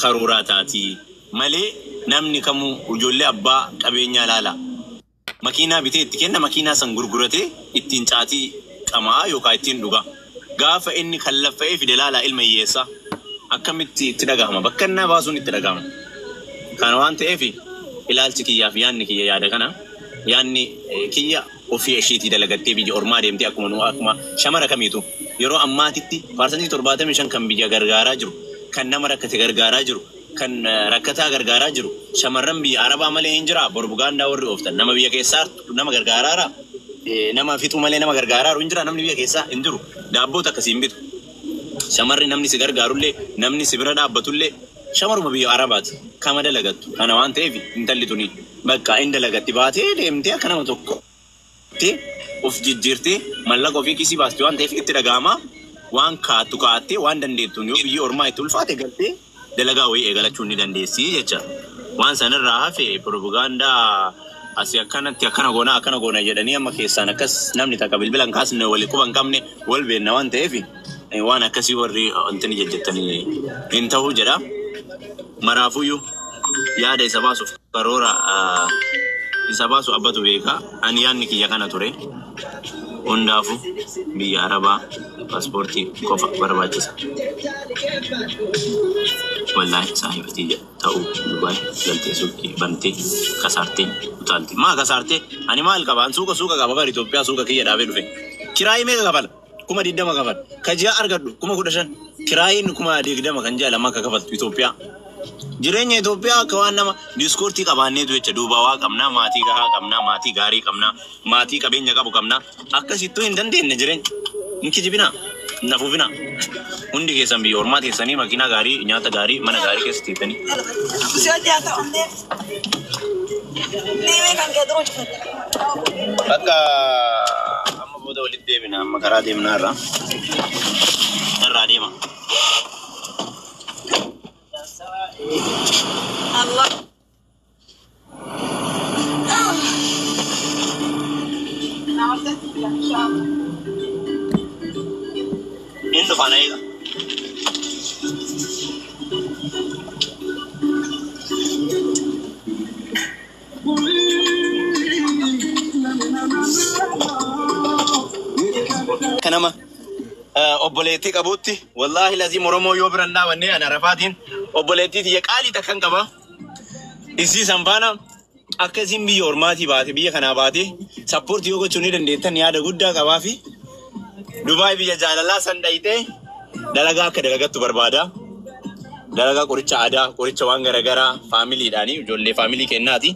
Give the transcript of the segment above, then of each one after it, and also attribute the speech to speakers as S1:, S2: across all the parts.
S1: karuuraataati malee namni kamu ijoollee abbaa qabeenyaa laala makiinaa bitee itti kenna makiinaa san gurguratee ittiin caatii qamaa yookaan ittiin dhuga gaafa inni kallaffa'ee fide laala ilma hiyyeessa akkamitti itti dhagahama bakka innaa baasuun itti dhagahama kana waan ta'eef ilaalchi kiyyaaf yaanni kiyya yaada kana yaanni kiyya ofii isheetii dalagattee biyya ormaa deemtee akkuma shamara kamiitu yeroo ammaatitti parsantii 75 kan biyya gargaaraa jiru kan nama rakkate gargaaraa jiru kan rakkataa gargaaraa jiru shamarran biyya arabaa malee hin jira borbugaandaa warri ooftan nama biyya keessaa nama gargaaraara nama fixu malee nama gargaaraaru hin jira namni biyya keessaa hin jiru daabboota akkasiin bitu shamarri namni si gargaarullee namni si bira dhaabbatullee shamaruma biyya arabaati kama dalagattu kana waan ta'eef intalli tuni bakka in dalagatti baatee deemtee akka nama tokko of jijjiirtee mallaqa ofii kisii baastee waan ta'eef itti dhagahama waan kaattu kaattee waan dandeettuun yoo biyya ormaa itti ulfaate galtee dalagaa wayii eegalachuu ni dandeessi jecha waan sanirraa hafe propagaandaa asii akkanatti akkana goona jedhanii amma keessaan akkas namni takka bilbilan kaasne walii quban qabne wal beenna waan ta'eef waan akkasii warri antini jajjattanii hin ta'u jedha maraafuyyuu yaada isa baasuuf karoora isa baasu abbatu beeka ani yaanni kiyya kana ture hundaafu biyya arabaa paaspoortii qofa barbaachisa wallahi saahibatii ta'uu dubaay galtee suuqii bantee kasaartee utaalti maa kasaartee ani maal qabaan suuqa qaba bar Itoophiyaa suuqa kiyya dhaabee dhufe kiraayii meeqa qabala kuma 20 qabala kaji'a argadhu kuma 15 kiraayiin kuma 20 kan jaala maka kafaltu Itoophiyaa jireenya Itoophiyaa akka waan nama diskoortii qabaanneetu jecha duuba waa qabnaa maatii gahaa qabnaa maatii gaarii qabnaa maatii qabeenya qabu qabnaa akkasittuu hin dandeenye jireenya inki jibina nafuufina hundi keessan biyya ormaa teessanii makiinaa gaarii nyaata gaarii mana gaarii keessa teessanii bakka amma booda walitti deebina amma karaa deemnaa irraa deema Allah Indo fanaida kanama obboleetti qabutti wallahi lazim oromoo yoo biran dhaabanne ana rafaatiin obboleetti tiya qaali takkan qaba isii sanfaana akkasiin biyya ormaatii baate biyya kanaa baate sappoortii yoo gochuu ni dandeettan yaada guddaa qabaa fi Dubaay biyya jaalalaa san dhayitee dalagaa akka dalagattu barbaada dalagaa qoricha aadaa qoricha waan garagaraa faamiliidhaanii ijoollee faamilii kennaati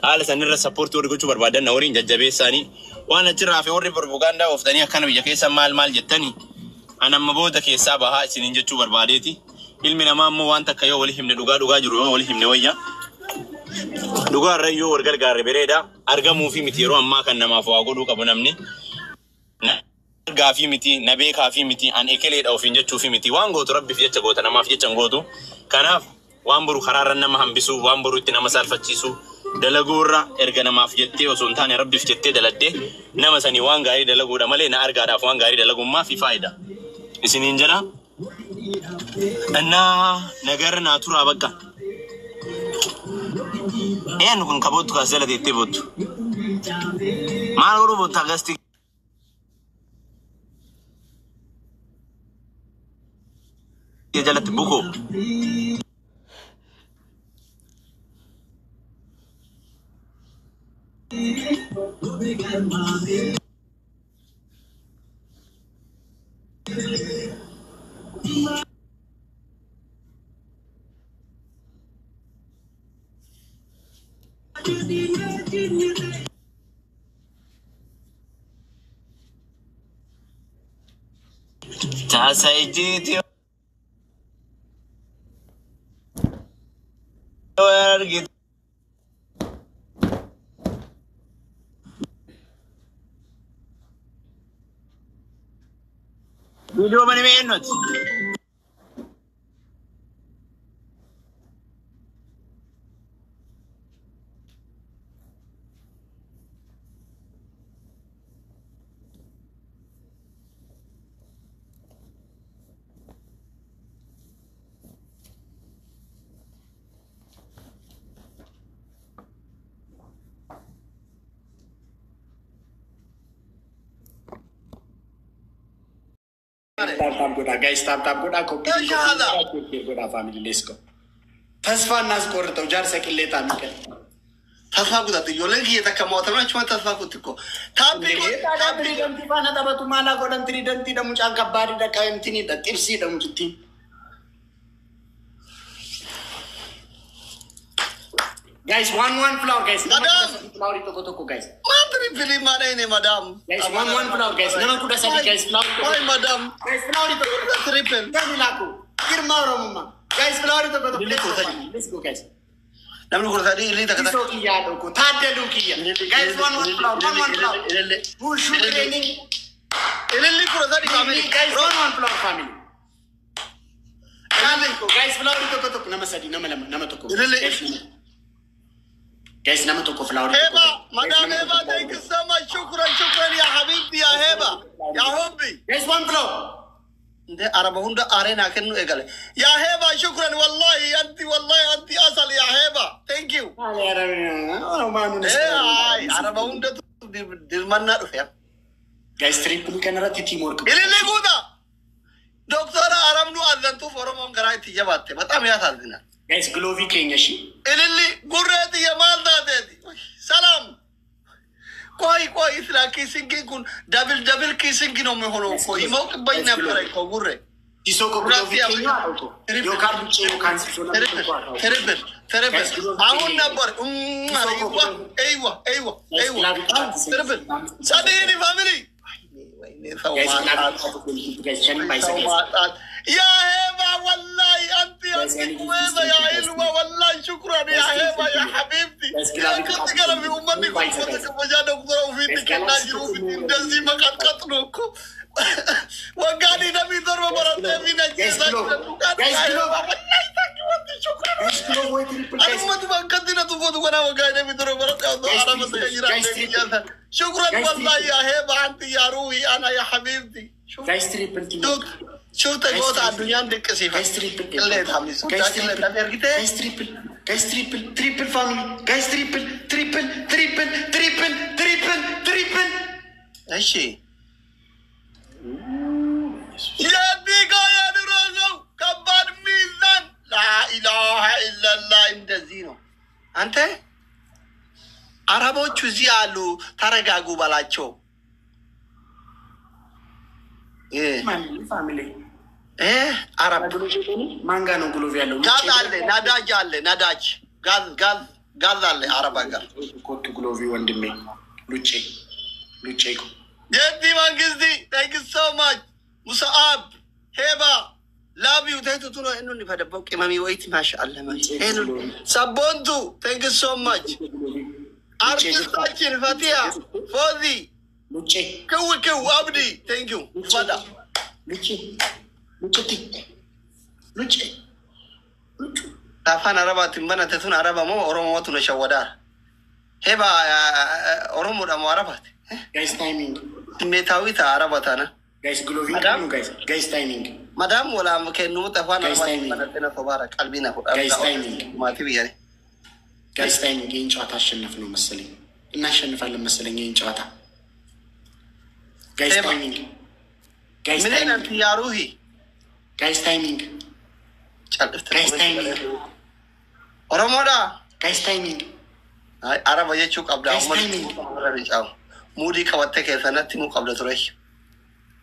S1: haala sanirra sappoortii warri gochuu barbaadan na wariin jajjabeessaanii waan achirraa fi warri propagaandaa ooftanii akkana biyya keessa maal jettanii anamma booda keessaa bahaa isiniin jechuu barbaadeeti ilmi namaa ammoo waan takka yoo walii himne dhugaa jiru yoo walii himne wayya dhugaa irra yoo wargargaarre bereeda argamuufi miti yeroo ammaa kan namaaf waa godhuu qabu namni gaafi miti nabee kaafi miti an ekeleedha ofiin jechuufi miti waan gootu rabbiif jecha goota namaaf jecha gootu kanaaf waan boru karaarra nama hambisuu waan boru itti nama saalfachiisuu dalaguurra erga namaaf jettee osoo hin taane rabbiif jettee daladdee nama sanii waan gaarii dalaguudha malee na argaadhaaf waan gaarii dalagummaa fi faayida isiniin jedha annaa nagarra naaturaa bakka kun kabootu kaasela teettee boottu maal godhu boottu agasti jalat buku Tasa ijiti gitu. Video mana menot?
S2: guys tap goda copy goda family let's go ተስፋ እናስቆርጠው ጃር ሰቅሌታ ሚከል
S3: ተስፋ ጉዳት ይወለግ እየተከማውተናችሁ ተስፋ ጉትኮ ታቢ
S2: ደምቲ ባና ተበቱ ማላ ጎደን ትሪደንቲ ደሙ ጫን ከባድ ደቃይ እንትን ጥብሲ ደሙ ትቲ guys one flower guys flower to guys
S3: madri fili mane ne madam
S2: guys one flower guys nama kuda sadi guys flower
S3: why madam
S2: guys flower to
S3: triple
S2: damilaku girma romma guys flower to let's go guys
S3: namni ko sadi ili takata
S2: so kiya doko tadelu kiya guys one flower who should training
S3: ili ko sadi family
S2: guys one flower family guys flower to nama sadi nama to guys nama to flower
S3: heba madam heba thank you so much shukran ya habibi ya heba ya hubbi
S2: guys one flower
S3: ده عربه هندا أرينا كنو إقاله يا هبة شكرا والله أنت أصل يا هبة thank you عربه هندا دلمنا رفيع
S2: guys triple كان راتي تيمور
S3: اللي قودا دكتور أرامنو أذنتو فورمون قرأتي جبته بتأمي أثالنا
S2: guys glowy كينيا شيء
S3: اللي قرأتي يا مال دادي سلام कोई इसला किसिंग की कुन double kissing की नो में होनो कोई मौक बइना परे को गुरे
S2: जिसो को glowy kenya yo kan so na
S3: terrible आउन नंबर ايوه terrible sadini family يا هبه والله انت كويسه يا علوه والله شكرا يا هبه يا حبيبتي كنت قلبي امني كنت وجا دكتور وفيتي كنا جروبي دزي ما قطنوكو وقالي نبي ضرب مرات من الجيزه شكرا والله يا هبه انت يا روحي انا يا حبيبتي
S2: guys triple
S3: شو تقول على الدنيا عندك كسيف
S2: guys triple
S3: اللي تحمل
S2: guys triple family guys triple
S3: ايشي يا ديكا يا دراسو كبار ميزان لا اله الا الله እንደዚህ አንተ አረቦቹ እዚህ አሉ ተረጋጉ ባላቸው
S2: family
S3: አረብ
S2: ማንጋ ነው ግሎቭ ያለው
S3: ጋዝ አለ ነዳጅ ጋዝ አለ አረብ ሀገር
S2: ኮት ግሎቭ ወንድሜ ሉጬ
S3: የዲ መንግስቲ thank you so much ሙሳአብ ሄባ ላቢው ታይቱቱ ነው እኑን ይፈደበው ቅመሚ ወይት ማሻአላ ማለት እኑ ሰቦንቱ thank you so much አርቲስታችን ፈቲያ ፎዚ
S2: ሉጬ
S3: ከው አብዲ thank you ፈዳ
S2: ሉጬ
S3: አፋን አረባት ምናተቱን አረባሞ ኦሮሞቱ ነው ሸወዳ ሄባ ኦሮሞ ደሞ አረባት
S2: guys timing
S3: ሜታዊታ አረባታና
S2: guys glowy guys timing
S3: madam wala mkenu tafana
S2: manatena
S3: fobara qalbina
S2: guys timing
S3: ማቲ ቢያኔ
S2: guys timing ይህን ጨዋታ አሸነፍ ነው መሰለኝ እናሸንፋለን መሰለኝ ይህን ጨዋታ guys timing
S3: ምን አይነት ያሩሂ
S2: guys timing
S3: ኦሮሞዳ
S2: guys timing
S3: አይ አረባ የቹ ቀብዳ ወመረጫው ሙዲ ከወተ ከሰነት ሙ ቀብዳ ትረሽ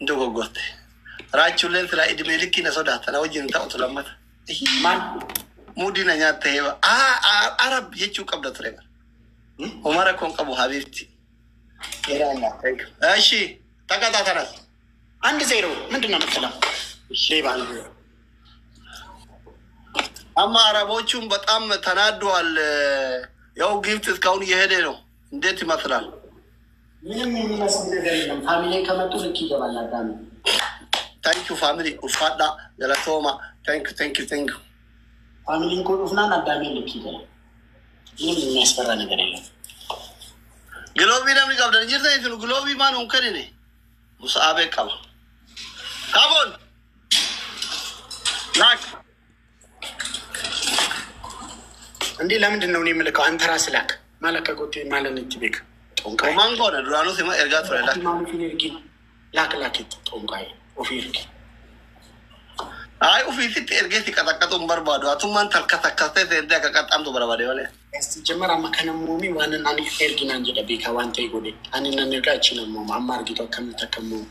S3: እንደጎጎት ራቹለን ስለ እድሜ ልክ ነሶዳታ ነው ጅን ታውት ለማት
S2: ማን
S3: ሙዲ ነኛ ተይባ አረብ የቹ ቀብዳ ትረባ ኦማራ ኮን ቀቡ ሀቢብቲ የራና እሺ ተቀጣጣናል 1-0 ምንድነው መሰለው ሌባ አማ አረቦቹም በጣም ተናደዋል ያው ጊፍት እስካሁን እየሄደ ነው እንዴት ይመስላል
S2: ምንም የሚመስል ነገር የለም ፋሚሊ ከመጡ ልክ ይገባል አዳም
S3: ታንክ ዩ ፋሚሊ ኡፋዳ ገለቶማ ታንክ ዩ
S2: ፋሚሊ ኮዱፍናን አዳም ልክ ይገባል ምንም የሚያስፈራ ነገር የለም
S3: ግሎቢ ነው ይቀበል እንጂ ዘይቱ ግሎቢ ማን ነው ከኔ ሙሳአበ ቀባ ካቦን ላክ
S2: እንዴ ለምንድን ነው እኔ የምልከው አንተ ራስህ ላክ ማለከቆቴ ማለነች ቤክ ጦንቃይ
S3: ማንጎ ነው ዱራኑ ሲማ ኤርጋት ፍሬላ
S2: ላክ ጦንቃይ ኦፊርኪ
S3: Ay ufiti ergeti kata-kata barbado atuman kata-kata dia kata tu berbeda wale.
S2: Sejumlah makanan mumi wana nani ergi nanti dah bika wante gode. Ani nani kacina mama amar gitu kami takamu.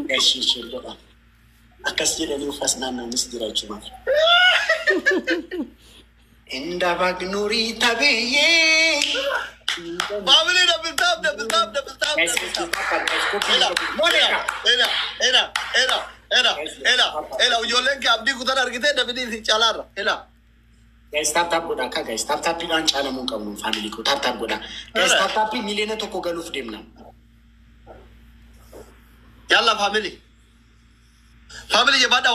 S2: Esy doa. Akas jadi nufas nana misdira cuma. Indah bagnuri tabiye.
S3: Family dah betul. Ela ujolen ke abdi kutan argite dah bini calar. Ela.
S2: Guys, tap goda ka guys. Tap ilan cana mun kamu family ko. Tap goda. Guys, tap milena to ko galuf demna.
S3: Yalla family. Family je bada